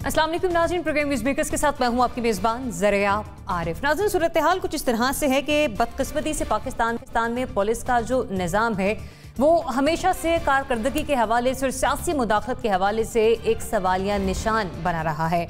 अस्सलाम वालेकुम नाज़रीन, प्रोग्राम न्यूज़ मेकर्स के साथ मैं हूं आपकी मेज़बान ज़रिया आरिफ। नाज़रीन, सूरत हाल कुछ इस तरह से है कि बदकिस्मती से पाकिस्तान में पुलिस का जो निज़ाम है वो हमेशा से कारकर्दगी के हवाले से और सियासी मुदाखलत के हवाले से एक सवालिया निशान बना रहा है।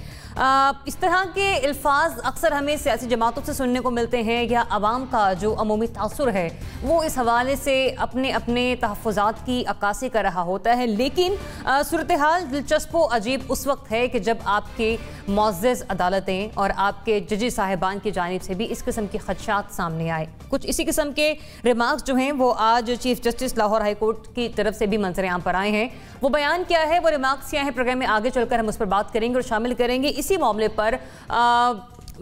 इस तरह के अल्फाज अक्सर हमें सियासी जमातों से सुनने को मिलते हैं या आवाम का जो अमूमी तासुर है वो इस हवाले से अपने अपने तहफ़्फ़ुज़ात की अक्कासी कर रहा होता है। लेकिन सूरत हाल दिलचस्प व अजीब उस वक्त है कि जब आपके मुअज़्ज़ज़ अदालतें और आपके जजी साहिबान की जानिब से भी इस किस्म के खदशात सामने आए। कुछ इसी किस्म के रिमार्क्स जो हैं वो आज chief justice Lahore high court की तरफ से भी मंजर आम पर आए हैं। वो बयान क्या है, वो रिमार्क्स क्या है, प्रोग्राम में आगे चलकर हम उस पर बात करेंगे और शामिल करेंगे इसी मामले पर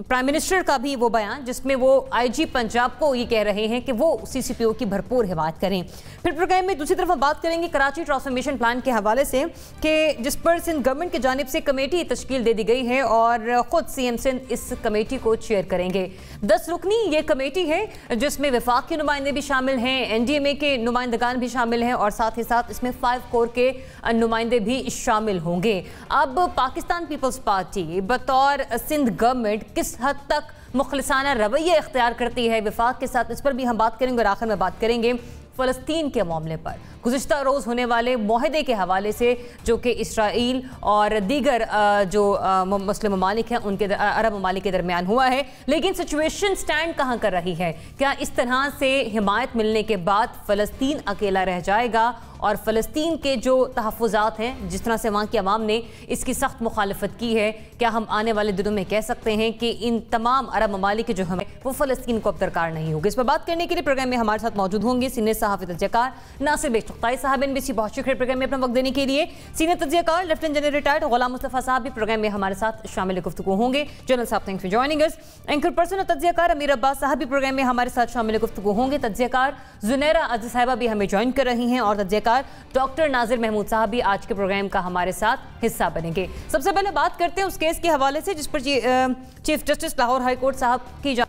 प्राइम मिनिस्टर का भी वो बयान जिसमें वो आईजी पंजाब को ये कह रहे हैं कि वो सीसीपीओ की भरपूर हिमायत करें। फिर प्रोग्राम में दूसरी तरफ हम बात करेंगे कराची ट्रांसफॉर्मेशन प्लान के हवाले से कि जिस पर सिंध गवर्नमेंट की जानिब से कमेटी तश्कील दे दी गई है और ख़ुद सीएम सिंध इस कमेटी को चेयर करेंगे। 10 रुकनी ये कमेटी है जिसमें वफाक के नुमाइंदे भी शामिल हैं, एनडीएमए के नुमाइंदगान भी शामिल हैं और साथ ही साथ इसमें 5 कोर के नुमाइंदे भी शामिल होंगे। अब पाकिस्तान पीपल्स पार्टी बतौर सिंध गवर्नमेंट किस हद तक मुखलिसाना रवैया इख्तियार करती है वफाक के साथ, इस पर भी हम बात करेंगे और आखिर में बात करेंगे फ़लस्तीन के मामले पर गुज़िश्ता रोज़ होने वाले मुआहदे के हवाले से जो कि इसराइल और दीगर जो मुस्लिम ममालिक हैं उनके अरब ममालिक के दरमियान हुआ है। लेकिन सिचुएशन स्टैंड कहाँ कर रही है? क्या इस तरह से हिमायत मिलने के बाद फ़लस्तीन अकेला रह जाएगा और फ़लस्तीन के जो तहफ़्फ़ुज़ात हैं जिस तरह से वहाँ की आवाम ने इसकी सख्त मुखालफत की है, क्या हम आने वाले दिनों में कह सकते हैं कि इन तमाम अरब ममालिक के जो हमें वो फ़लस्तीन को अब दरकार नहीं होगी? इस पर बात करने के लिए प्रोग्राम में हमारे साथ मौजूद होंगे सीनियर सहाफ़ी तज्ज़ियाकार नासिर बेगचुग़ताई साहब, एनबीसी बहुत शुक्रिया प्रोग्राम में अपना वक्त देने के लिए। सीनियर तज्ज़ियाकार लेफ्टिनेंट जनरल रिटायर्ड ग़ुलाम मुस्तफ़ा साहब भी प्रोग्राम में हमारे साथ शामिल गुफ्तगू होंगे। जनरल साहब, thanks for joining us. Anchor person और तज्ज़ियाकार अमीर अब्बास साहब भी प्रोग्राम में हमारे साथ शामिल गुफ्तगू होंगे। तज्ज़ियाकार ज़ुनैरा अज़ीज़ साहिबा भी हमें ज्वाइन कर रही हैं और तज्ज़ियाकार डॉक्टर नाजिर महमूद साहब भी आज के प्रोग्राम का हमारे साथ हिस्सा बनेंगे। सबसे पहले बात करते हैं उस केस के हवाले से जिस पर chief justice Lahore high court साहब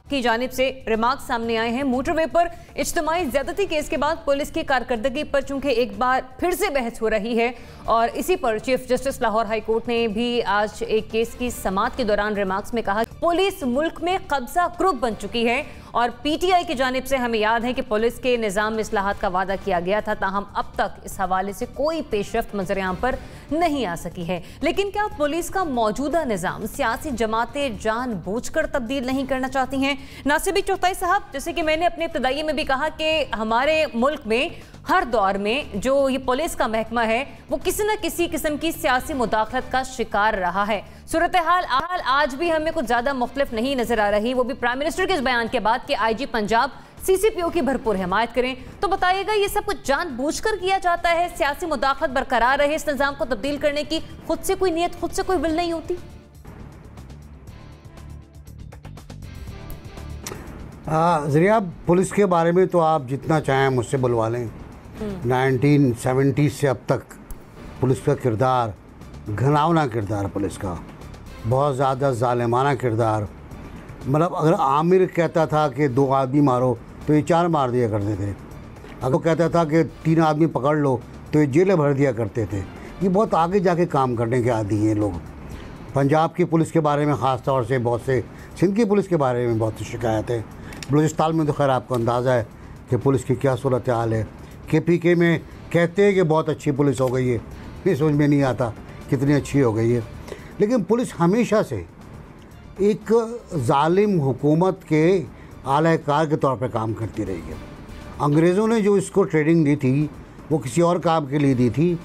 की जानिब से रिमार्क सामने आए हैं। मोटरवे पर इज्तिमाई ज़्यादती केस के बाद पुलिस की कारकर्दगी पर चूंकि एक बार फिर से बहस हो रही है और इसी पर chief justice Lahore high court ने भी आज एक केस की समाअत के दौरान रिमार्क्स में कहा पुलिस मुल्क में कब्जा ग्रुप बन चुकी है और पीटीआई की जानिब से हमें याद है कि पुलिस के निज़ाम में इस्लाहात का वादा किया गया था, ताहम अब तक इस हवाले से कोई पेशरफ्त मंजर-ए-आम पर नहीं आ सकी है। लेकिन क्या पुलिस का मौजूदा निज़ाम सियासी जमातें जानबूझकर तब्दील नहीं करना चाहती हैं? नासिर बेगचुग़ताई साहब, जैसे कि मैंने अपने इब्तिदाई में भी कहा कि हमारे मुल्क में हर दौर में जो ये पुलिस का महकमा है वो किसी न किसी किस्म की सियासी मुदाखलत का शिकार रहा है। सूरत हाल आज भी हमें कुछ ज़्यादा मुख्तलिफ नहीं नज़र आ रही, वो भी प्राइम मिनिस्टर के इस बयान के बाद कि आईजी पंजाब सीसीपीओ की भरपूर हिमायत करें। तो बताइएगा, ये सब कुछ जानबूझकर किया जाता है? सियासी मुदाखलत बरकरार रहे, इस निज़ाम को तब्दील करने की खुद से कोई नीयत, खुद से कोई विल नहीं होती? ज़रिया, पुलिस के बारे में तो आप जितना चाहें मुझसे बुलवा लें। 1970 से अब तक पुलिस का किरदार, घिनौना किरदार पुलिस का, बहुत ज़्यादा ज़ालिमाना किरदार। मतलब अगर आमिर कहता था कि 2 आदमी मारो तो ये 4 मार दिया करते थे। अगर वो कहता था कि 3 आदमी पकड़ लो तो ये जेलें भर दिया करते थे। ये बहुत आगे जाके काम करने के आदी हैं लोग। पंजाब की पुलिस के बारे में ख़ास तौर से बहुत से, सिंध की पुलिस के बारे में बहुत सी शिकायतें। बलूचिस्तान में तो खैर आपको अंदाज़ा है कि पुलिस की क्या सूरत हाल है। KPK में कहते हैं कि बहुत अच्छी पुलिस हो गई है, ये समझ में नहीं आता कितनी अच्छी हो गई है। लेकिन पुलिस हमेशा से एक जालिम हुकूमत के आलाकार के तौर पर काम करती रही है। अंग्रेज़ों ने जो इसको ट्रेनिंग दी थी वो किसी और काम के लिए दी थी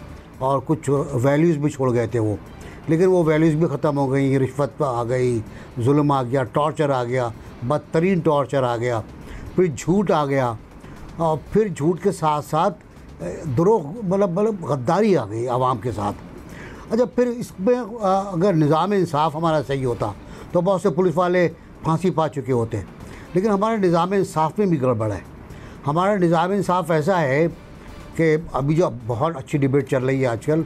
और कुछ वैल्यूज़ भी छोड़ गए थे वो, लेकिन वो वैल्यूज़ भी ख़त्म हो गई। रिश्वत आ गई, जुल्म आ गया, टॉर्चर आ गया, बदतरीन टॉर्चर आ गया, फिर झूठ आ गया और फिर झूठ के साथ साथ द्रोह, मतलब गद्दारी आ गई आवाम के साथ। अच्छा, फिर इसमें अगर निज़ाम इंसाफ हमारा सही होता तो बहुत से पुलिस वाले फांसी पा चुके होते, लेकिन हमारे निज़ाम इंसाफ में भी गड़बड़ है। हमारा निज़ाम इंसाफ ऐसा है कि अभी जो बहुत अच्छी डिबेट चल रही है आजकल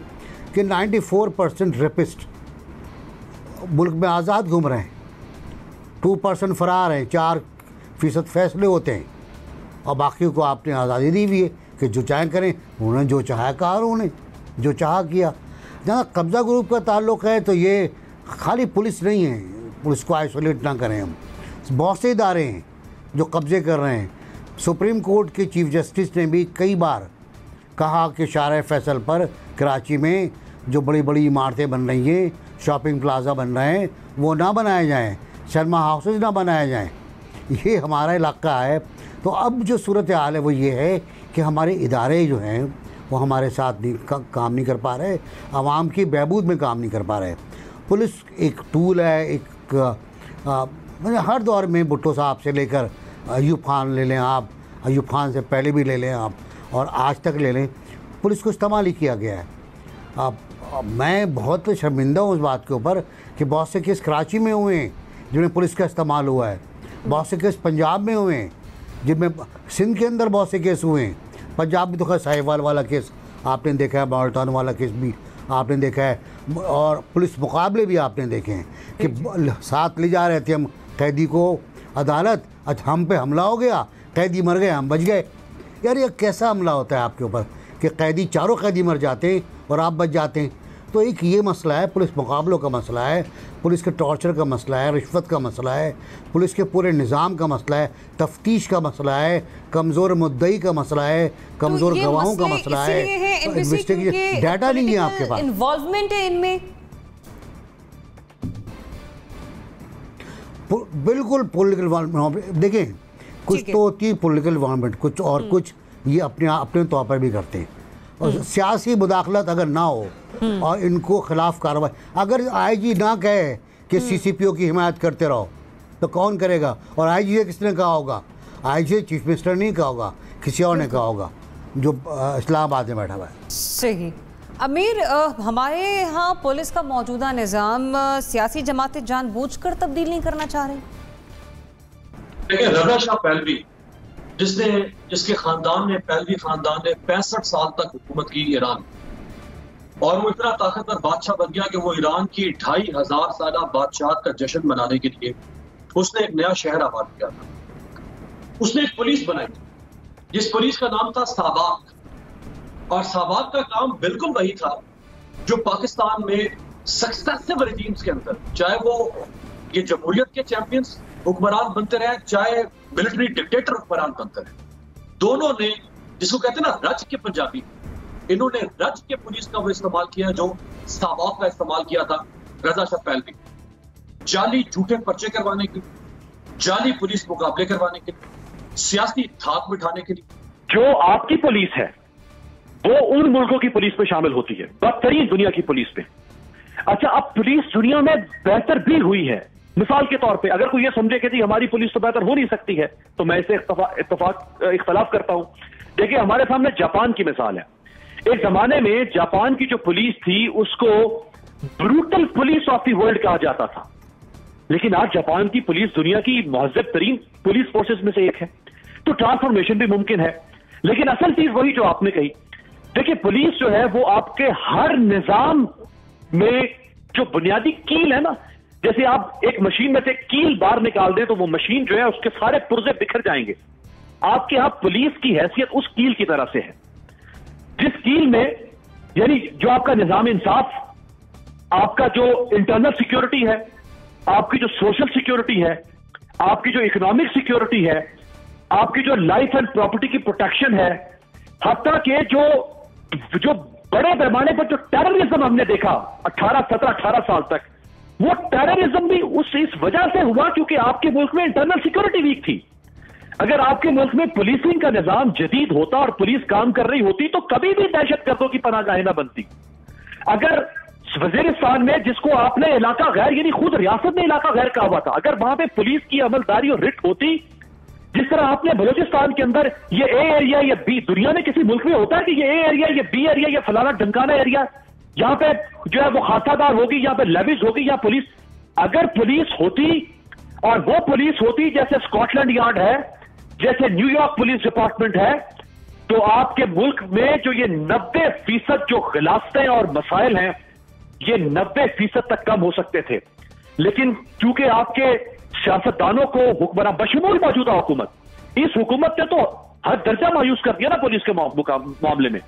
कि 94% रेपिस्ट मुल्क में आज़ाद घूम रहे हैं, 2% फ़रार हैं, 4% फैसले होते हैं और बाकी को आपने आज़ादी दी हुई है कि जो चाहें करें। उन्होंने जो चाहा कहा, उन्होंने जो चाहा किया। जहाँ कब्ज़ा ग्रुप का ताल्लुक़ है तो ये खाली पुलिस नहीं है, पुलिस को आइसोलेट ना करें हम, बहुत से इदारे हैं जो कब्जे कर रहे हैं। सुप्रीम कोर्ट के चीफ जस्टिस ने भी कई बार कहा कि शार फैसल पर कराची में जो बड़ी बड़ी इमारतें बन रही हैं, शॉपिंग प्लाजा बन रहे हैं, वो ना बनाए जाएं, शर्मा हाउसेज ना बनाए जाएं। ये हमारा इलाका है। तो अब जो सूरत हाल है वो ये है कि हमारे इदारे जो हैं वो हमारे साथ काम नहीं कर पा रहे, आवाम की बहबूद में काम नहीं कर पा रहे। पुलिस एक टूल है, एक मतलब हर दौर में भुट्टो साहब से लेकर अयूब खान ले लें आप, अयूब खान से पहले भी ले लें आप, और आज तक ले लें, पुलिस को इस्तेमाल ही किया गया है। मैं बहुत शर्मिंदा हूँ उस बात के ऊपर कि बहुत से केस कराची में हुए हैं जिनमें पुलिस का इस्तेमाल हुआ है, बहुत से केस पंजाब में हुए हैं जिनमें, सिंध के अंदर बहुत से केस हुए हैं, पंजाब में तो खैर साहिवाल वाला केस आपने देखा है, बाल्टान वाला केस भी आपने देखा है, और पुलिस मुकाबले भी आपने देखे हैं कि साथ ले जा रहे थे हम कैदी को अदालत, अच्छा हम पे हमला हो गया, कैदी मर गए, हम बच गए। यार ये कैसा हमला होता है आपके ऊपर कि कैदी, चारों कैदी मर जाते हैं और आप बच जाते हैं। तो एक ये मसला है, पुलिस मुकाबलों का मसला है, पुलिस के टॉर्चर का मसला है, रिश्वत का मसला है, पुलिस के पूरे निज़ाम का मसला है, तफ्तीश का मसला है, कमज़ोर मुद्दई का मसला है, कमज़ोर गवाहों का मसला है, इन्वेस्टिगेशन डाटा नहीं है आपके पास, इन्वॉल्वमेंट है इनमें। बिल्कुल पॉलिटिकल इन्वॉल्वमेंट। देखें, कुछ तो होती है पॉलिटिकल इन्वॉल्वमेंट, कुछ और कुछ ये अपने तौर पर भी करते हैं। और सियासी मुदाखलत अगर ना हो और इनको खिलाफ कार्रवाई, अगर आईजी ना कहे कि सीसीपीओ की हिमायत करते रहो तो कौन करेगा? और आईजी से किसने कहा होगा? आईजी चीफ मिनिस्टर नहीं कहा होगा, किसी और ने कहा होगा जो इस्लामाबाद में बैठा हुआ है। सही। अमीर, हमारे यहाँ पुलिस का मौजूदा निज़ाम सियासी जमातें जानबूझकर तब्दील नहीं करना चाह रही। देखिए, रजा शाह पहलवी जिसके खानदान ने, पहलवी खानदान ने 65 साल तक हुकूमत की ईरान, और वो इतना ताकतवर बादशाह बन गया कि वो ईरान की 2500 साल बादशाहत का जश्न मनाने के लिए उसने एक नया शहर आबाद किया था। उसने एक पुलिस बनाई जिस पुलिस का नाम था साबाक, और साबाक का काम बिल्कुल वही था जो पाकिस्तान में सक्सेसिव रेजीम्स के अंदर, चाहे वो ये जमहूरियत के चैंपियंस हुक्मरान बनते रहे, चाहे मिलिट्री डिक्टेटर हुक्मरान बनते रहे, दोनों ने, जिसको कहते हैं ना रज के पंजाबी, इन्होंने रज के पुलिस का वो इस्तेमाल किया जो साबाक का इस्तेमाल किया था रजा शाह पहलवी। जाली झूठे पर्चे करवाने के लिए, जाली पुलिस मुकाबले करवाने के लिए, सियासी धाक बिठाने के लिए। जो आपकी पुलिस है वो उन मुल्कों की पुलिस में शामिल होती है, बदतरीन दुनिया की पुलिस में। अच्छा, अब पुलिस दुनिया में बेहतर भी हुई है। मिसाल के तौर पे अगर कोई ये समझे कि जी हमारी पुलिस तो बेहतर हो नहीं सकती है, तो मैं इसे इख्तलाफ करता हूं। देखिए, हमारे सामने जापान की मिसाल है। एक जमाने में जापान की जो पुलिस थी उसको brutal police of the world कहा जाता था, लेकिन आज जापान की पुलिस दुनिया की महज़ब तरीन पुलिस फोर्सेस में से एक है। तो ट्रांसफॉर्मेशन भी मुमकिन है, लेकिन असल चीज वही जो आपने कही। देखिए, पुलिस जो है वो आपके हर निजाम में जो बुनियादी कील है ना, जैसे आप एक मशीन में से कील बाहर निकाल दें तो वो मशीन जो है उसके सारे पुर्जे बिखर जाएंगे। आपके यहां पुलिस की हैसियत उस कील की तरह से है, जिस कील में यानी जो आपका निजाम इंसाफ, आपका जो इंटरनल सिक्योरिटी है, आपकी जो सोशल सिक्योरिटी है, आपकी जो इकोनॉमिक सिक्योरिटी है, आपकी जो लाइफ एंड प्रॉपर्टी की प्रोटेक्शन है, हत्ता के जो बड़े पैमाने पर जो टेररिज्म हमने देखा 18 साल तक, वो टेररिज्म भी इस वजह से हुआ क्योंकि आपके मुल्क में इंटरनल सिक्योरिटी वीक थी। अगर आपके मुल्क में पुलिसिंग का निजाम जदीद होता और पुलिस काम कर रही होती तो कभी भी दहशतगर्दों की पनाहगाहें ना बनती। अगर वजीरिस्तान में, जिसको आपने इलाका गैर यानी खुद रियासत में इलाका गैर कहा हुआ था, अगर वहां पे पुलिस की अमलदारी और रिट होती, जिस तरह आपने बलूचिस्तान के अंदर ये ए एरिया, ये बी, दुनिया में किसी मुल्क में होता है कि ये ए एरिया, ये बी एरिया, ये फलाना ढमकाना एरिया, यहां पे जो है वो खातादार होगी, यहां पे लेविस होगी, या पुलिस, अगर पुलिस होती और वो पुलिस होती जैसे स्कॉटलैंड यार्ड है, जैसे न्यूयॉर्क पुलिस डिपार्टमेंट है, तो आपके मुल्क में जो ये 90% जो गिलाफतें और मसाइल हैं, ये 90% तक कम हो सकते थे। लेकिन चूंकि आपके सियासतदानों को, हुक्मरान बशमूल मौजूदा हुकूमत, इस हुकूमत ने तो हर दर्जा मायूस कर दिया ना पुलिस के मामले में।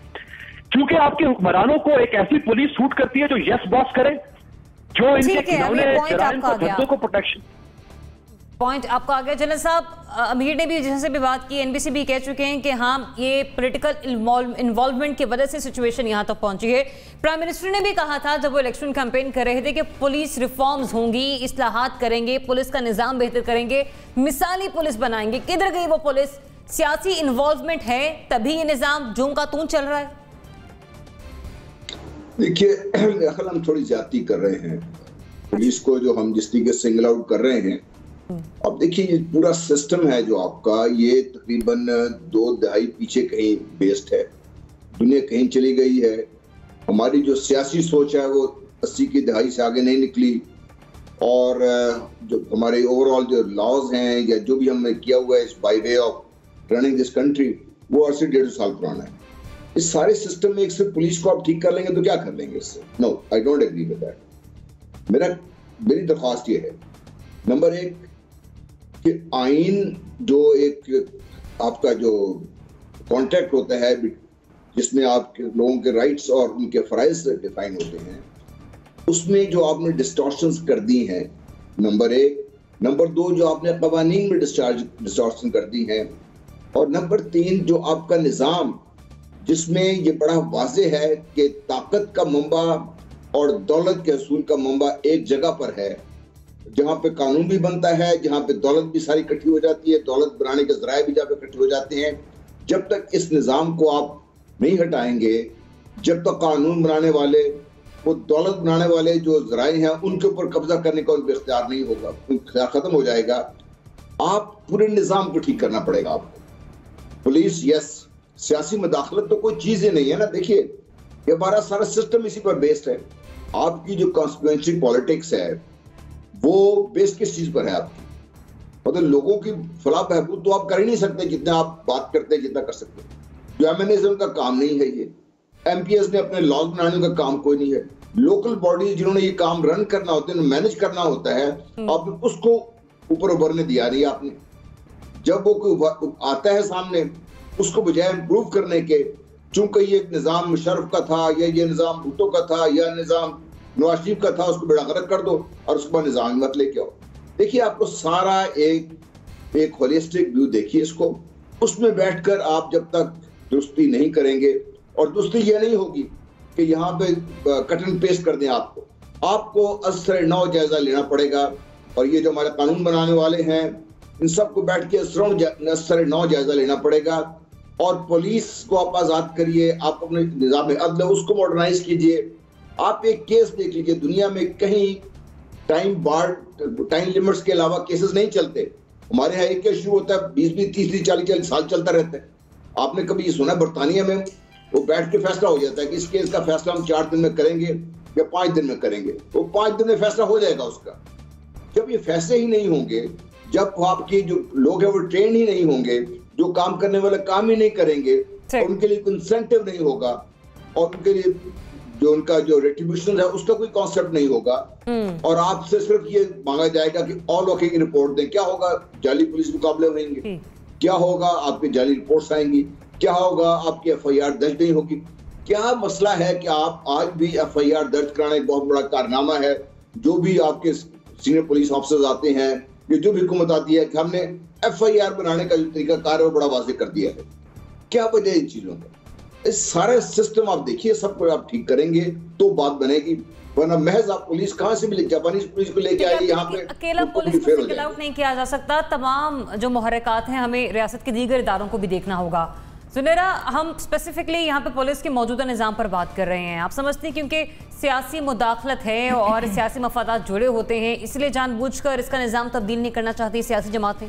क्योंकि आपके हुक्मरानों को एक ऐसी पुलिस सूट करती है जो यस बॉस करे, जो इनके खिलौने जराइम को धंधों को प्रोटेक्शन। पॉइंट आपका आ गया। जनरल साहब, अमीर ने भी जैसे भी बात की, एनबीसी भी कह चुके हैं कि हाँ ये पॉलिटिकल इन्वॉल्वमेंट की वजह से सिचुएशन यहाँ तक पहुंची है। प्राइम मिनिस्टर ने भी कहा था जब वो इलेक्शन कैंपेन कर रहे थे कि पुलिस रिफॉर्म्स होंगी, इस्लाहात करेंगे, पुलिस का निज़ाम बेहतर करेंगे, मिसाली पुलिस बनाएंगे। किधर गई वो पुलिस? सियासी इन्वॉल्वमेंट है तभी ये निज़ाम जूम का तून चल रहा है। देखिए, हम थोड़ी ज्यादती कर रहे हैं। पुलिस को जो हम जिस तरीके सिंगल आउट कर रहे हैं, अब देखिए ये पूरा सिस्टम है जो आपका, ये तकरीबन 2 दहाई पीछे कहीं बेस्ड है। दुनिया कहीं चली गई है। हमारी जो सियासी सोच है वो 80 की दहाई से आगे नहीं निकली, और जो हमारे ओवरऑल जो लॉज हैं या जो भी हमने किया हुआ है by way of running this country, वो आज से 1.5 साल पुराना है। इस सारे सिस्टम में एक सिर्फ पुलिस को आप ठीक कर लेंगे तो क्या कर लेंगे इससे? No, I don't agree with that. मेरी दरख्वास्त ये है, नंबर 1 कि आइन जो एक आपका जो कॉन्ट्रैक्ट होता है जिसमें आपके लोगों के राइट्स और उनके फराइज डिफाइन होते हैं, उसमें जो आपने डिस्टॉर्शंस कर दी हैं, नंबर 1। नंबर 2 जो आपने कवानीन में डिस्टॉर्शन कर दी हैं, और नंबर 3 जो आपका निज़ाम जिसमें ये बड़ा वाज़ेह है कि ताकत का मंबा और दौलत के असूल का मंबा एक जगह पर है, जहां पे कानून भी बनता है, जहां पे दौलत भी सारी इकट्ठी हो जाती है, दौलत बनाने के ज़राए भी जहाँ पे इकट्ठे हो जाते हैं। जब तक इस निज़ाम को आप नहीं हटाएंगे, जब तक कानून बनाने वाले, वो दौलत बनाने वाले जो ज़राए हैं उनके ऊपर कब्जा करने का उनका इख्तियार नहीं होगा, इख्तियार खत्म हो जाएगा। आप पूरे निज़ाम को ठीक करना पड़ेगा आपको। पुलिस यस, सियासी मदाखलत तो कोई चीज़ ही नहीं है ना। देखिए ये हमारा सारा सिस्टम इसी पर बेस्ड है। आपकी जो कॉन्स्टिट्यूएंसी पॉलिटिक्स है वो बेस किस चीज पर है आपकी? मतलब लोगों की फलाह बहबूद तो आप कर ही नहीं सकते जितना आप बात करते हैं, जितना कर सकते हैं। जो एमएनएज़म का काम नहीं है ये, एमपीएस ने अपने लॉज बनाने का काम कोई नहीं है। लोकल बॉडीज जिन्होंने ये काम रन करना होता है, मैनेज करना होता है, आपने उसको ऊपर उभरने दिया नहीं आपने। जब वो कोई आता है सामने, उसको बजाय इम्प्रूव करने के, चूंकि ये निज़ाम मुशर्रफ का था या ये निज़ाम भुट्टो का था या निज़ाम नवाज शरीफ का था, उसको बेड़ा गर्क कर दो और उसके बाद निज़ाम मत लेके आओ। देखिए आपको सारा एक होलिस्टिक व्यू देखिए इसको। उसमें बैठकर आप जब तक दुरुस्ती नहीं करेंगे, और दुरुस्ती ये नहीं होगी कि यहाँ पे कट एंड पेस्ट कर दें आपको असर नौ जायजा लेना पड़ेगा। और ये जो हमारे कानून बनाने वाले हैं, इन सबको बैठ के असर नौ जायजा लेना पड़ेगा। और पुलिस को आप आज़ाद करिए, आप अपने निज़ाम अदल उसको मॉडर्नाइज कीजिए। आप एक केस देख लीजिए, दुनिया में कहीं टाइम लिमिट्स के अलावा केसेस नहीं चलते। हमारे यहाँ एक केस शुरू होता है 20-20, 30-30, 40-40 साल चलता रहता है। आपने कभी ये सुना? बरतानिया में वो बैठ के फैसला हो जाता है कि इस केस का फैसला हम 4 दिन में करेंगे या 5 दिन में करेंगे। वो 5 दिन में फैसला हो जाएगा उसका। जब ये फैसले ही नहीं होंगे, जब आपके जो लोग हैं वो ट्रेन ही नहीं होंगे, जो काम करने वाले काम ही नहीं करेंगे, और उनके लिए इंसेंटिव नहीं होगा, और उनके लिए जो उनका जो रेट्रिब्यूशन है उसका कोई कॉन्सेप्ट नहीं होगा, और आपसे सिर्फ ये मांगा जाएगा कि ऑल ओके की रिपोर्ट दें, क्या होगा? जाली पुलिस मुकाबले होंगे। क्या होगा? आपकी जाली रिपोर्ट्स आएंगी। क्या होगा? आपकी एफआईआर दर्ज नहीं होगी। क्या मसला है कि आप आज भी एफआईआर दर्ज कराना एक बहुत बड़ा कारनामा है। जो भी आपके सीनियर पुलिस ऑफिसर्स आते हैं, ये जो भी हुकूमत आती है कि हमने एफआईआर बनाने का जो तरीका कार है वो बड़ा वाज़ेह कर दिया है। क्या वजह इन चीजों का? इस सारे सिस्टम आप देखिए, सबको आप ठीक करेंगे तो बात बनेगी, वरना महज आप पुलिस कहां से मिले? जापानीज पुलिस को लेके आइए यहाँ पे, अकेला पुलिस को सिंगल आउट नहीं किया जा सकता। तमाम जो मुहर्रिकात हैं हमें रियासत के दीगर इदारों को भी देखना होगा। सुनेरा, हम स्पेसिफिकली यहाँ पे पुलिस के मौजूदा निज़ाम पर बात कर रहे हैं। आप समझते हैं क्योंकि सियासी मुदाखलत है और सियासी मफादात जुड़े होते हैं, इसलिए जानबूझकर इसका निज़ाम तब्दील नहीं करना चाहती सियासी जमातें?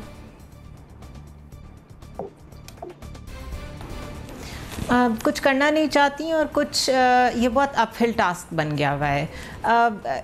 कुछ करना नहीं चाहती और कुछ ये बहुत अपहिल टास्क बन गया हुआ है।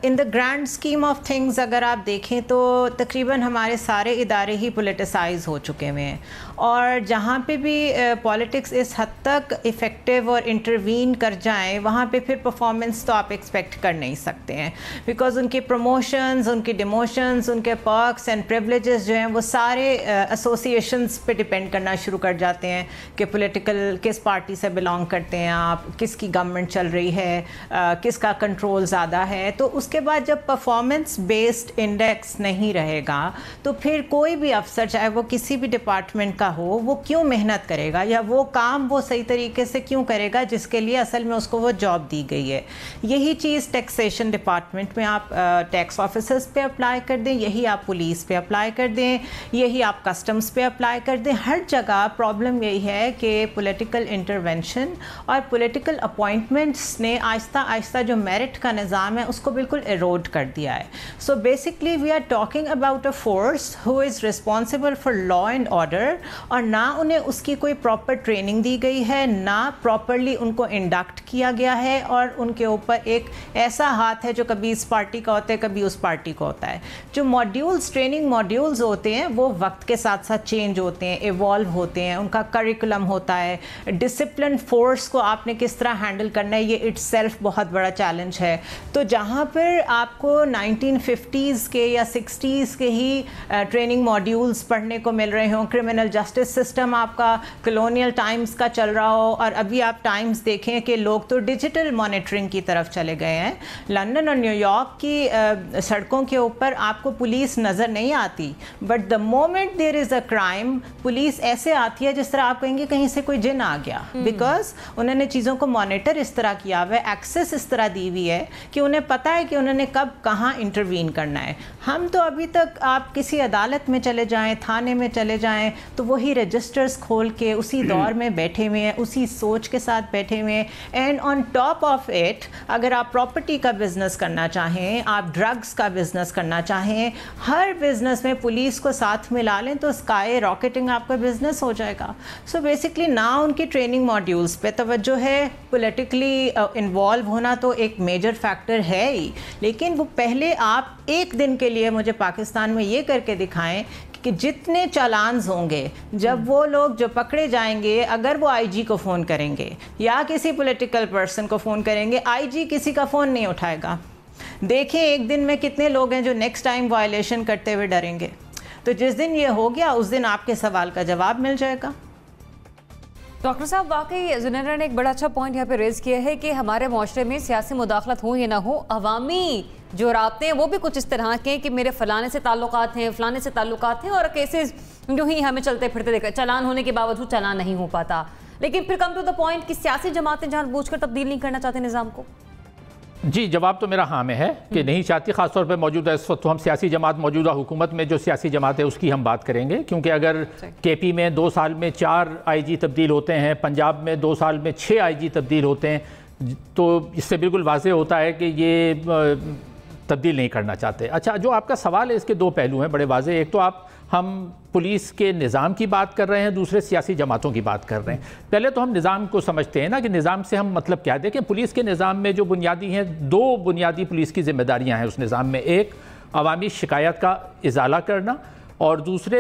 In the grand scheme of things अगर आप देखें तो तकरीबन हमारे सारे इदारे ही पोलिटिसाइज हो चुके हुए हैं, और जहाँ पे भी पॉलिटिक्स इस हद तक इफ़ेक्टिव और इंटरवीन कर जाएं, वहाँ पे फिर परफॉर्मेंस तो आप एक्सपेक्ट कर नहीं सकते हैं, बिकॉज उनके प्रमोशंस, उनके डिमोशंस, उनके पर्क्स एंड प्रिविलेजेस जो हैं वो सारे एसोसिएशंस पे डिपेंड करना शुरू कर जाते हैं कि पॉलिटिकल किस पार्टी से बिलोंग करते हैं आप, किसकी गवर्नमेंट चल रही है, किसका कंट्रोल ज़्यादा है तो उसके बाद जब परफॉर्मेंस बेस्ड इंडेक्स नहीं रहेगा तो फिर कोई भी अफसर चाहे वो किसी भी डिपार्टमेंट का हो वो क्यों मेहनत करेगा या वो काम वो सही तरीके से क्यों करेगा जिसके लिए असल में उसको वो जॉब दी गई है। यही चीज़ टैक्सेशन डिपार्टमेंट में आप टैक्स ऑफिसर्स पे अप्लाई कर दें, यही आप पुलिस पे अप्लाई कर दें, यही आप कस्टम्स पे अप्लाई कर दें। हर जगह प्रॉब्लम यही है कि पॉलिटिकल इंटरवेंशन और पॉलिटिकल अपॉइंटमेंट्स ने आहिस्ता आहिस्ता जो मेरिट का निज़ाम है उसको बिल्कुल एरोड कर दिया है। So basically we are talking about a force who is responsible for law and order, और ना उन्हें उसकी कोई प्रॉपर ट्रेनिंग दी गई है, ना प्रॉपरली उनको इंडक्ट किया गया है, और उनके ऊपर एक ऐसा हाथ है जो कभी इस पार्टी का होता है कभी उस पार्टी का होता है। जो मॉड्यूल्स, ट्रेनिंग मॉड्यूल्स होते हैं वो वक्त के साथ साथ चेंज होते हैं, इवॉल्व होते हैं, उनका करिकुलम होता है। डिसिप्लिन फोर्स को आपने किस तरह हैंडल करना है ये इट्सेल्फ बहुत बड़ा चैलेंज है। तो जहाँ पर आपको 1950s के या 60s के ही ट्रेनिंग मॉड्यूल्स पढ़ने को मिल रहे हों, क्रिमिनल जस्टिस सिस्टम आपका कॉलोनियल टाइम्स का चल रहा हो, और अभी आप टाइम्स देखें कि लोग तो डिजिटल मॉनिटरिंग की तरफ चले गए हैं। लंदन और न्यूयॉर्क की सड़कों के ऊपर आपको पुलिस नज़र नहीं आती, but the moment there is a crime police ऐसे आती है जिस तरह आप कहेंगे कहीं से कोई जिन आ गया, बिकॉज उन्होंने चीज़ों को मॉनिटर इस तरह किया हुआ है, एक्सेस इस तरह दी हुई है कि उन्हें पता है कि उन्होंने कब कहाँ इंटरवीन करना है। हम तो अभी तक आप किसी अदालत में चले जाएं, थाने में चले जाएं, तो वही रजिस्टर्स खोल के उसी दौर में बैठे हुए हैं, उसी सोच के साथ बैठे हुए हैं। And on top of it अगर आप प्रॉपर्टी का बिजनेस करना चाहें, आप ड्रग्स का बिजनेस करना चाहें, हर बिजनेस में पुलिस को साथ मिला लें तो स्काई रॉकेटिंग आपका बिजनेस हो जाएगा। सो बेसिकली ना उनकी ट्रेनिंग मॉड्यूल्स पे तवज्जो है, पॉलिटिकली इन्वॉल्व होना तो एक मेजर फैक्टर है ही, लेकिन वो पहले आप एक दिन के लिए मुझे पाकिस्तान में ये करके दिखाएं कि जितने चालान्स होंगे जब वो लोग जो पकड़े जाएंगे, अगर वो आईजी को फ़ोन करेंगे या किसी पॉलिटिकल पर्सन को फ़ोन करेंगे, आईजी किसी का फ़ोन नहीं उठाएगा। देखें एक दिन में कितने लोग हैं जो नेक्स्ट टाइम वायलेशन करते हुए डरेंगे। तो जिस दिन ये हो गया उस दिन आपके सवाल का जवाब मिल जाएगा। डॉक्टर साहब, वाकई जुनैरा ने एक बड़ा अच्छा पॉइंट यहाँ पे रेज किया है कि हमारे माशरे में सियासी मुदाखलत हो या ना हो, अवामी जो राब्ते हैं वो भी कुछ इस तरह के कि मेरे फलाने से ताल्लुकात हैं, फलाने से ताल्लुकात हैं, और केसेस जो ही हमें चलते फिरते देखा, चालान होने के बावजूद चालान नहीं हो पाता। लेकिन फिर कम टू द पॉइंट कि सियासी जमातें जानबूझकर तब्दील नहीं करना चाहते निज़ाम को। जी, जवाब तो मेरा हाँ में है कि नहीं चाहती। ख़ासतौर पर मौजूदा इस वक्त तो हम सियासी जमात, मौजूदा हुकूमत में जो सियासी जमात है उसकी हम बात करेंगे, क्योंकि अगर केपी में 2 साल में 4 आईजी तब्दील होते हैं, पंजाब में 2 साल में 6 आईजी तब्दील होते हैं, तो इससे बिल्कुल वाज़ेह होता है कि ये तब्दील नहीं करना चाहते। अच्छा, जो आपका सवाल है इसके 2 पहलू हैं बड़े वाज़ेह। एक तो हम पुलिस के निज़ाम की बात कर रहे हैं, दूसरे सियासी जमातों की बात कर रहे हैं। पहले तो हम निज़ाम को समझते हैं ना कि निज़ाम से हम मतलब क्या देखें। पुलिस के निज़ाम में जो बुनियादी हैं, 2 बुनियादी पुलिस की जिम्मेदारियां हैं उस निज़ाम में। एक अवामी शिकायत का इजाला करना, और दूसरे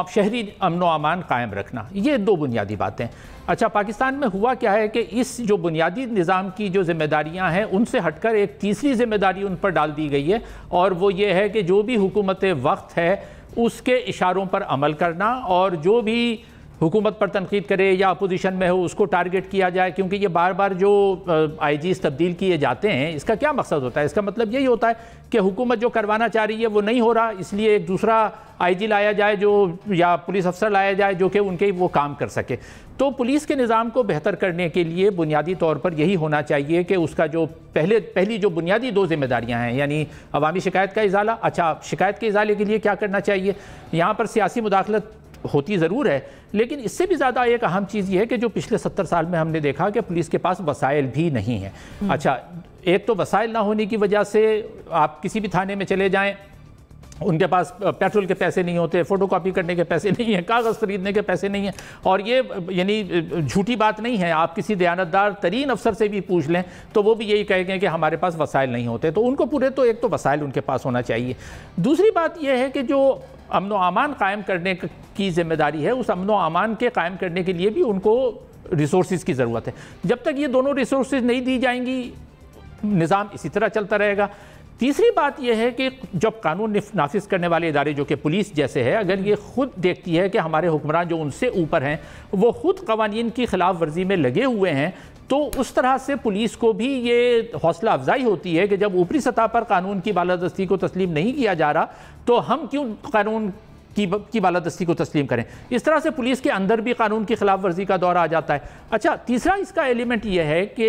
शहरी अमन व अमान कायम रखना। ये 2 बुनियादी बातें। अच्छा, पाकिस्तान में हुआ क्या है कि इस जो बुनियादी निज़ाम की जो जिम्मेदारियां हैं उनसे हटकर एक तीसरी जिम्मेदारी उन पर डाल दी गई है, और वो ये है कि जो भी हुकूमत वक्त है उसके इशारों पर अमल करना, और जो भी हुकूमत पर तनकीद करे या अपोजिशन में हो उसको टारगेट किया जाए। क्योंकि ये बार बार जो आईजीज़ तब्दील किए जाते हैं, इसका क्या मकसद होता है? इसका मतलब यही होता है कि हुकूमत जो करवाना चाह रही है वो नहीं हो रहा, इसलिए एक दूसरा आईजी लाया जाए जो, या पुलिस अफसर लाया जाए जो कि उनके वो काम कर सके। तो पुलिस के निज़ाम को बेहतर करने के लिए बुनियादी तौर पर यही होना चाहिए कि उसका जो पहली जो बुनियादी 2 जिम्मेदारियां हैं, यानी अवामी शिकायत का इजाला। अच्छा, शिकायत के इजाले के लिए क्या करना चाहिए? यहाँ पर सियासी मुदाखलत होती ज़रूर है, लेकिन इससे भी ज़्यादा एक अहम चीज़ ये है कि जो पिछले 70 साल में हमने देखा कि पुलिस के पास वसाइल भी नहीं है। अच्छा, एक तो वसाइल ना होने की वजह से आप किसी भी थाने में चले जाएं, उनके पास पेट्रोल के पैसे नहीं होते, फ़ोटोकॉपी करने के पैसे नहीं हैं, कागज़ ख़रीदने के पैसे नहीं हैं। और ये यानी झूठी बात नहीं है, आप किसी दयानतदार तरीन अफसर से भी पूछ लें तो वो भी यही कहेंगे कि हमारे पास वसाइल नहीं होते। तो उनको पूरे, तो एक तो वसाइल उनके पास होना चाहिए। दूसरी बात यह है कि जो अमन व अमान कायम करने की जिम्मेदारी है, उस अमन व अमान के कायम करने के लिए भी उनको रिसोर्सेज़ की ज़रूरत है। जब तक ये दोनों रिसोर्सेज नहीं दी जाएंगी, निज़ाम इसी तरह चलता रहेगा। तीसरी बात यह है कि जब कानून नाफिज करने वाले इदारे जो कि पुलिस जैसे है, अगर ये खुद देखती है कि हमारे हुक्मरान जो उनसे ऊपर हैं वो खुद कवानीन की खिलाफ वर्जी में लगे हुए हैं, तो उस तरह से पुलिस को भी ये हौसला अफजाई होती है कि जब ऊपरी सतह पर कानून की बालादस्ती को तस्लीम नहीं किया जा रहा तो हम क्यों कानून की बालादस्ती को तस्लीम करें। इस तरह से पुलिस के अंदर भी कानून की खिलाफ वर्जी का दौर आ जाता है। अच्छा, तीसरा इसका एलिमेंट यह है कि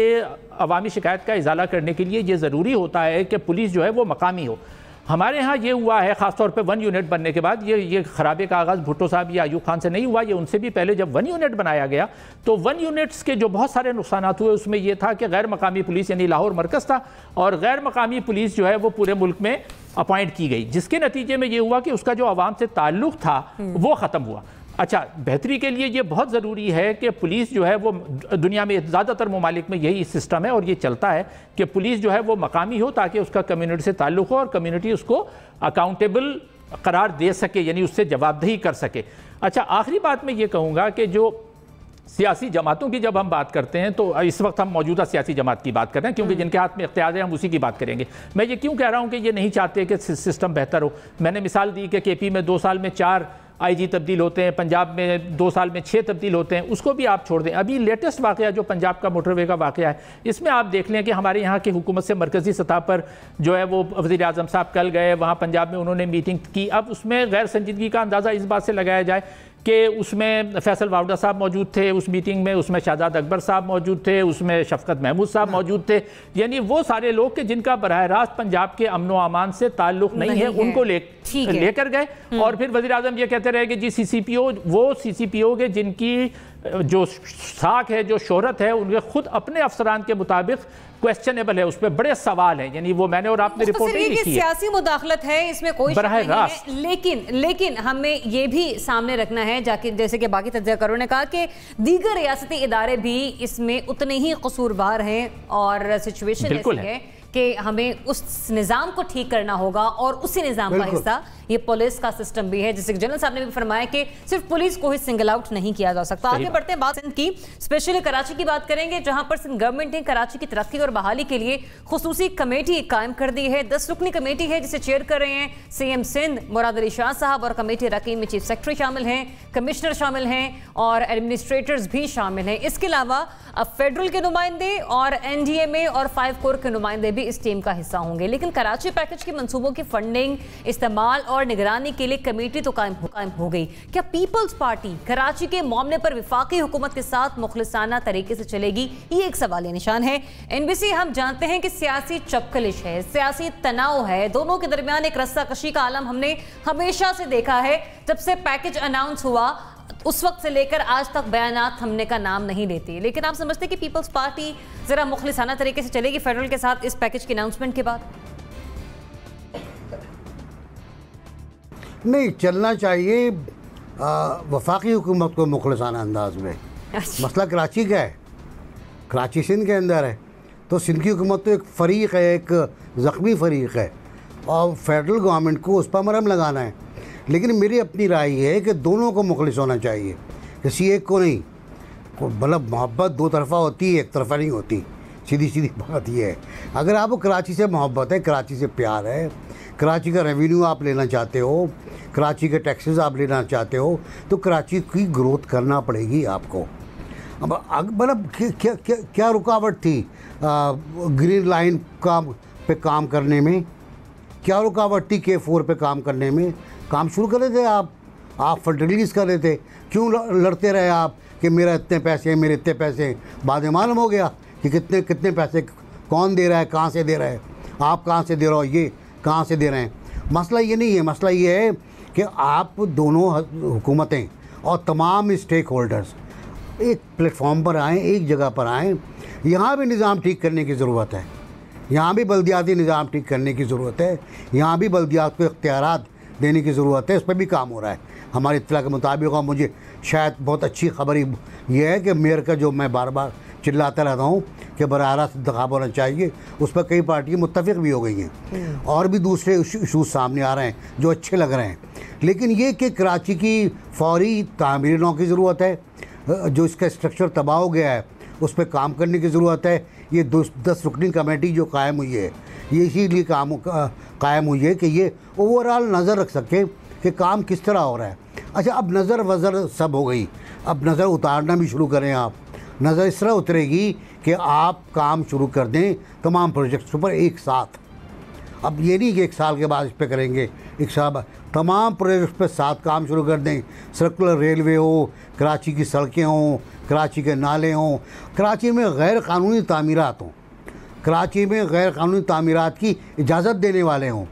अवामी शिकायत का इजाला करने के लिए ये ज़रूरी होता है कि पुलिस जो है वो मकामी हो। हमारे यहाँ ये हुआ है ख़ासतौर पे 1 यूनिट बनने के बाद, ये खराबे का आगाज़ भुट्टो साहब या अयूब खान से नहीं हुआ, ये उनसे भी पहले जब 1 यूनिट बनाया गया तो 1 यूनिट्स के जो बहुत सारे नुकसान हुए उसमें यह था कि गैर मकामी पुलिस यानी लाहौर मरकज़ था और गैर मकामी पुलिस जो है वो पूरे मुल्क में अपॉइंट की गई, जिसके नतीजे में ये हुआ कि उसका जो आवाम से ताल्लुक़ था वो ख़त्म हुआ। अच्छा, बेहतरी के लिए ये बहुत ज़रूरी है कि पुलिस जो है वो दुनिया में ज़्यादातर ममालिक में यही सिस्टम है और ये चलता है कि पुलिस जो है वो मकामी हो ताकि उसका कम्युनिटी से ताल्लुक़ हो और कम्युनिटी उसको अकाउंटेबल करार दे सके, यानी उससे जवाबदेही कर सके। अच्छा, आखिरी बात मैं ये कहूँगा कि जो सियासी जमातों की जब हम बात करते हैं तो इस वक्त हम मौजूदा सियासी जमात की बात कर रहे हैं क्योंकि जिनके हाथ में इख्तियार है हम उसी की बात करेंगे। मैं ये क्यों कह रहा हूँ कि ये नहीं चाहते कि सिस्टम बेहतर हो। मैंने मिसाल दी कि केपी में 2 साल में 4 IG तब्दील होते हैं, पंजाब में 2 साल में 6 तब्दील होते हैं, उसको भी आप छोड़ दें। अभी लेटेस्ट वाक़या जो पंजाब का मोटरवे का वाक़या है, इसमें आप देख लें कि हमारे यहाँ की हुकूमत से मरकज़ी सतह पर जो है वो वज़ीर आज़म साहब कल गए, वहाँ पंजाब में उन्होंने मीटिंग की। अब उसमें गैर संजीदगी का अंदाज़ा इस बात से लगाया जाए कि उसमें फैसल वावडा साहब मौजूद थे उस मीटिंग में, उसमें शाहजाद अकबर साहब मौजूद थे, उसमें शफकत महमूद साहब मौजूद थे, यानी वो सारे लोग कि जिनका बराह रास्त पंजाब के अमनो अमान से ताल्लुक़ नहीं है, उनको लेकर गए। और फिर वज़ीर आज़म ये कहते रहे कि जी CCPO, वो CCPO के जिनकी जो साख है, जो शोहरत है, उनके खुद अपने अफसरान के मुताबिक क्वेश्चनेबल है, उस पर बड़े सवाल हैं। यानी वो मैंने और आपने रिपोर्ट ही लिखी है, सियासी मुदाखलत है, इसमें कोई शक नहीं है। लेकिन हमें ये भी सामने रखना है, जाके जैसे कि बाकी तज्ज़ियाकारों ने कहा कि दीगर रियासती इदारे भी इसमें उतने ही कसूरवार हैं और सिचुएशन ऐसी है कि हमें उस निज़ाम को ठीक करना होगा और उसी निज़ाम का हिस्सा ये पुलिस का सिस्टम भी है। जैसे जनरल साहब ने भी फरमाया कि सिर्फ पुलिस को ही सिंगल आउट नहीं किया जा सकता। आगे बढ़ते हैं, बात सिंध की, स्पेशली कराची की बात करेंगे, जहां पर सिंध गवर्नमेंट ने कराची की तरक्की और बहाली के लिए खुसूसी कमेटी कायम कर दी है। 10 रुकनी कमेटी है जिसे चेयर कर रहे हैं CM सिंध मुराद अली शाह साहब और कमेटी रकीम में चीफ सेक्रेटरी शामिल हैं, कमिश्नर शामिल हैं और एडमिनिस्ट्रेटर्स भी शामिल हैं। इसके अलावा अब फेडरल के नुमाइंदे और NDMA और 5 कोर के नुमाइंदे भी इस टीम का हिस्सा होंगे। लेकिन कराची पैकेज के मंसूबों की फंडिंग, इस्तेमाल और निगरानी के लिए कमेटी तो कायम हो गई। क्या पीपल्स पार्टी कराची के मामले पर विफाकी हुकूमत के साथ मुखलिसाना तरीके से चलेगी, ये एक सवालिया निशान है। NBC, हम जानते हैं कि सियासी चपकलिश है, सियासी तनाव है, दोनों के दरमियान एक रस्साकशी का आलम हमने हमेशा से देखा है। जब से पैकेज अनाउंस हुआ उस वक्त से लेकर आज तक बयानात थमने का नाम नहीं लेती। लेकिन आप समझते कि पीपल्स पार्टी जरा मुखलिसाना तरीके से चलेगी फेडरल के साथ इस पैकेज के अनाउंसमेंट के बाद? नहीं, चलना चाहिए वफाकी हुकूमत को मुखलिसाना अंदाज में। मसला कराची का है, कराची सिंध के अंदर है, तो सिंध की हुकूमत तो एक फ़रीक है, एक ज़ख्मी फ़रीक है और फेडरल गवर्नमेंट को उस पर मरहम लगाना है। लेकिन मेरी अपनी राय ये है कि दोनों को मुखलिस होना चाहिए, किसी एक को नहीं। मतलब मोहब्बत 2 तरफ़ा होती है, एक तरफ़ा नहीं होती। सीधी सीधी बात ये है, अगर आपको कराची से मोहब्बत है, कराची से प्यार है, कराची का रेवेन्यू आप लेना चाहते हो, कराची के टैक्सेस आप लेना चाहते हो, तो कराची की ग्रोथ करना पड़ेगी आपको। अब मतलब क्या रुकावट थी ग्रीन लाइन पे काम करने में? क्या रुकावट थी K4 पे काम करने में? काम शुरू कर रहे थे आप फंड रिलीज़ कर रहे थे, क्यों लड़ते रहे आप कि मेरा इतने पैसे हैं, मेरे इतने पैसे हैं? बाद में मालूम हो गया कि कितने पैसे कौन दे रहा है, कहाँ से दे रहा है, आप कहाँ से दे रहे हो, ये कहाँ से दे रहे हैं। मसला ये नहीं है, मसला ये है कि आप दोनों हुकूमतें और तमाम स्टेक होल्डर्स एक प्लेटफॉर्म पर आएँ, एक जगह पर आएँ। यहाँ भी निज़ाम ठीक करने की ज़रूरत है, यहाँ भी बल्दियाती निज़ाम ठीक करने की ज़रूरत है, यहाँ भी बल्दियात को इख्तियारात देने की ज़रूरत है। इस पर भी काम हो रहा है हमारी इत्तला के मुताबिक। और मुझे शायद बहुत अच्छी खबर ये है कि मेयर का जो मैं बार बार चिल्लाता रहता हूँ कि बराह रास्त इंतखाब होना चाहिए, उस पर कई पार्टियाँ मुत्तफ़िक़ भी हो गई हैं और भी दूसरे इशूज़ सामने आ रहे हैं जो अच्छे लग रहे हैं। लेकिन ये कि कराची की फ़ौरी तामीर नौ की ज़रूरत है, जो इसका स्ट्रक्चर तबाह हो गया है उस पर काम करने की ज़रूरत है। ये 10 रुकनी कमेटी जो कायम हुई है, ये इसीलिए कायम हुई है कि ये ओवरऑल नज़र रख सके कि काम किस तरह हो रहा है। अच्छा, अब नज़र वज़र सब हो गई, अब नज़र उतारना भी शुरू करें आप। नज़र इस तरह उतरेगी कि आप काम शुरू कर दें तमाम प्रोजेक्ट्स पर एक साथ। अब ये नहीं कि एक साल के बाद इस पर करेंगे, एक साल बाद तमाम प्रोजेक्ट्स पर साथ काम शुरू कर दें। सर्कुलर रेलवे हो, कराची की सड़कें हों, कराची के नाले हों, कराची में गैर कानूनी तामीरात हों, कराची में गैर कानूनी तामीरात की इजाज़त देने वाले हों,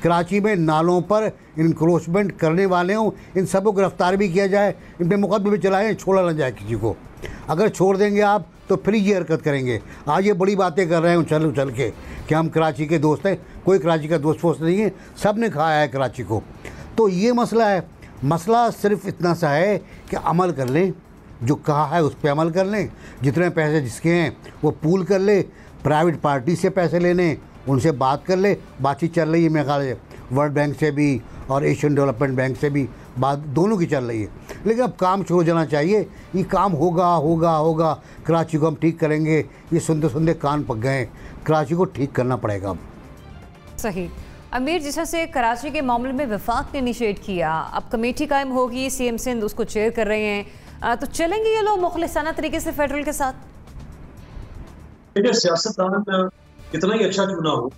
कराची में नालों पर इंक्रोचमेंट करने वाले हों, इन सबको गिरफ्तार भी किया जाए, इन पर मुकदमे भी चलाएँ, छोड़ा न जाए किसी को। अगर छोड़ देंगे आप तो फिर ये हरकत करेंगे। आज ये बड़ी बातें कर रहे हैं उछल उछल के कि हम कराची के दोस्त हैं, कोई कराची का दोस्त वोस्त नहीं है, सब ने खाया है कराची को। तो ये मसला है। मसला सिर्फ इतना सा है कि अमल कर लें, जो कहा है उस पर अमल कर लें, जितने पैसे जिसके हैं वो पूल कर ले, प्राइवेट पार्टी से पैसे लेने, उनसे बात कर ले। बातचीत चल रही है मेरे ख्याल से वर्ल्ड बैंक से भी और एशियन डेवलपमेंट बैंक से भी, बात दोनों की चल रही है। लेकिन अब काम शुरू हो जाना चाहिए। ये काम होगा होगा होगा, कराची को हम ठीक करेंगे, ये सुनते सुनते कान पक गए। कराची को ठीक करना पड़ेगा अब। सही। अमीर, जिस तरह से कराची के मामले में वफाक ने इनिशिएट किया, अब कमेटी कायम होगी, सीएम सिंध उसको चेयर कर रहे हैं, तो चलेंगे ये लोग मुखलिसाना तरीके से फेडरल के साथ? देखिए, सियासतदान कितना ही अच्छा क्यों ना हो,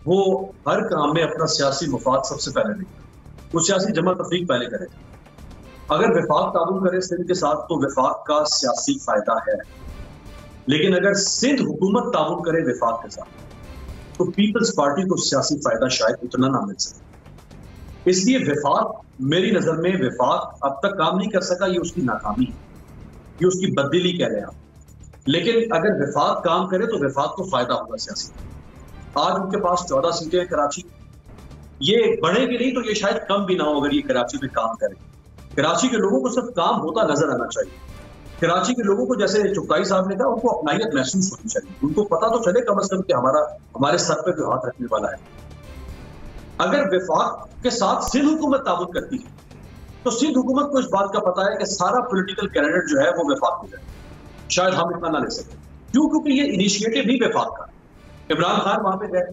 वो हर काम में अपना सियासी मफाद सबसे पहले देखेगा, वो सियासी जमा तफरीक पहले करेगा। अगर वफाक ताउन करे सिंध के साथ तो वफाक का सियासी फायदा है, लेकिन अगर सिंध हुकूमत ताउन करे वफाक के साथ तो पीपल्स पार्टी को सियासी फायदा शायद उतना ना मिल सके। इसलिए वफाक, मेरी नजर में वफाक अब तक काम नहीं कर सका, ये उसकी नाकामी है, ये उसकी बददिली कह रहे हैं आप। लेकिन अगर वफाक काम करे तो वफाक को फायदा होगा सियासी। आज उनके पास 14 सीटें हैं कराची, ये बढ़ेगी नहीं तो ये शायद कम भी ना हो अगर ये कराची में काम करें। कराची के लोगों को सिर्फ काम होता नजर आना चाहिए। कराची के लोगों को, जैसे चुगताई साहब ने कहा, उनको अपनाइयत महसूस होनी चाहिए, उनको पता तो चले कम से कम कि हमारे सर पे जो हाथ रखने वाला है। अगर वफाक के साथ सिंध हुकूमत ताबूत करती है तो सिंध हुकूमत को इस बात का पता है कि सारा पॉलिटिकल कैंडिडेट जो है वो वफाक में जाए। शायद हम इतना ना ले सकें, क्यों? क्योंकि ये इनिशिएटिव भी वफाक का। इमरान खान वहां पे गए,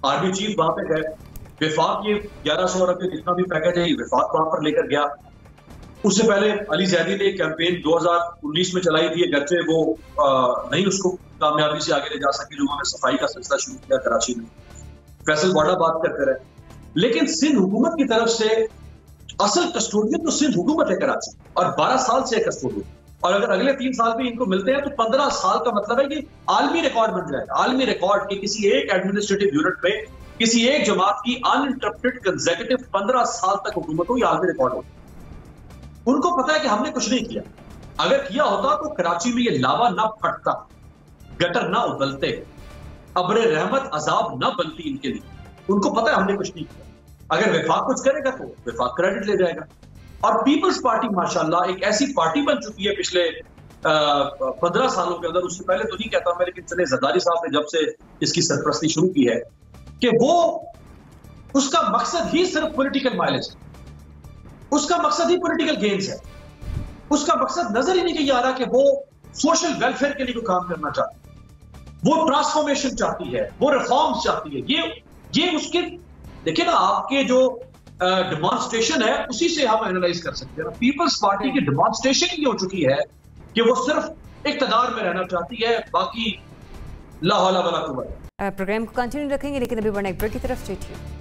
आर्मी चीफ वहां पे गए, वफाक ये 1100 अरब के जितना भी पैकेज है ये वफाक वहां पर लेकर गया। उससे पहले अली जैदी ने कैंपेन 2019 में चलाई थी, अगरचे वो नहीं उसको कामयाबी से आगे ले जा सके, लोगों ने सफाई का सिलसिला शुरू किया कराची में, फैसल वाडा बात करते रहे। लेकिन सिंध हुकूमत की तरफ से असल कस्टोडियन तो सिंध हुकूमत है कराची, और 12 साल से कस्टोडियन, और अगर अगले 3 साल भी इनको मिलते हैं तो 15 साल का मतलब है कि आलमी रिकॉर्ड बन जाएगा। आलमी रिकॉर्ड के किसी एक एडमिनिस्ट्रेटिव यूनिट में किसी एक जमात की अनइंटरप्टेड कंसेक्यूटिव 15 साल तक हुकूमत हो, ये आलमी रिकॉर्ड हो। उनको पता है कि हमने कुछ नहीं किया, अगर किया होता तो कराची में ये लावा ना फटता, गटर ना उबलते, अब्रे रहमत अजाब ना बनती इनके लिए। उनको पता है हमने कुछ नहीं किया। अगर वफाक कुछ करेगा तो वफाक क्रेडिट ले जाएगा। और पीपल्स पार्टी माशाल्लाह एक ऐसी पार्टी बन चुकी है पिछले 15 सालों के अंदर, उससे पहले तो नहीं कहता मैं, लेकिन चले जरदारी साहब ने जब से इसकी सरपरस्ती शुरू की है कि वो उसका मकसद ही सिर्फ पॉलिटिकल माइलेज है, उसका मकसद ही पॉलिटिकल गेन्स है, उसका मकसद नजर ही नहीं आ रहा कि वो सोशल वेलफेयर के लिए कोई काम करना चाहती है, वो ट्रांसफॉर्मेशन चाहती है, वो रिफॉर्म्स चाहती है। ये उसके देखिए ना, आपके जो डेमोन्स्ट्रेशन है उसी से हम एनालाइज कर सकते हैं। पीपल्स पार्टी की डेमोन्स्ट्रेशन ही हो चुकी है कि वो सिर्फ इक्तदार में रहना चाहती है, बाकी ला हौला वला कुव्वत। प्रोग्राम को कंटिन्यू रखेंगे, लेकिन अभी बढ़ना एक ब्रेक की तरफ। Stay tuned.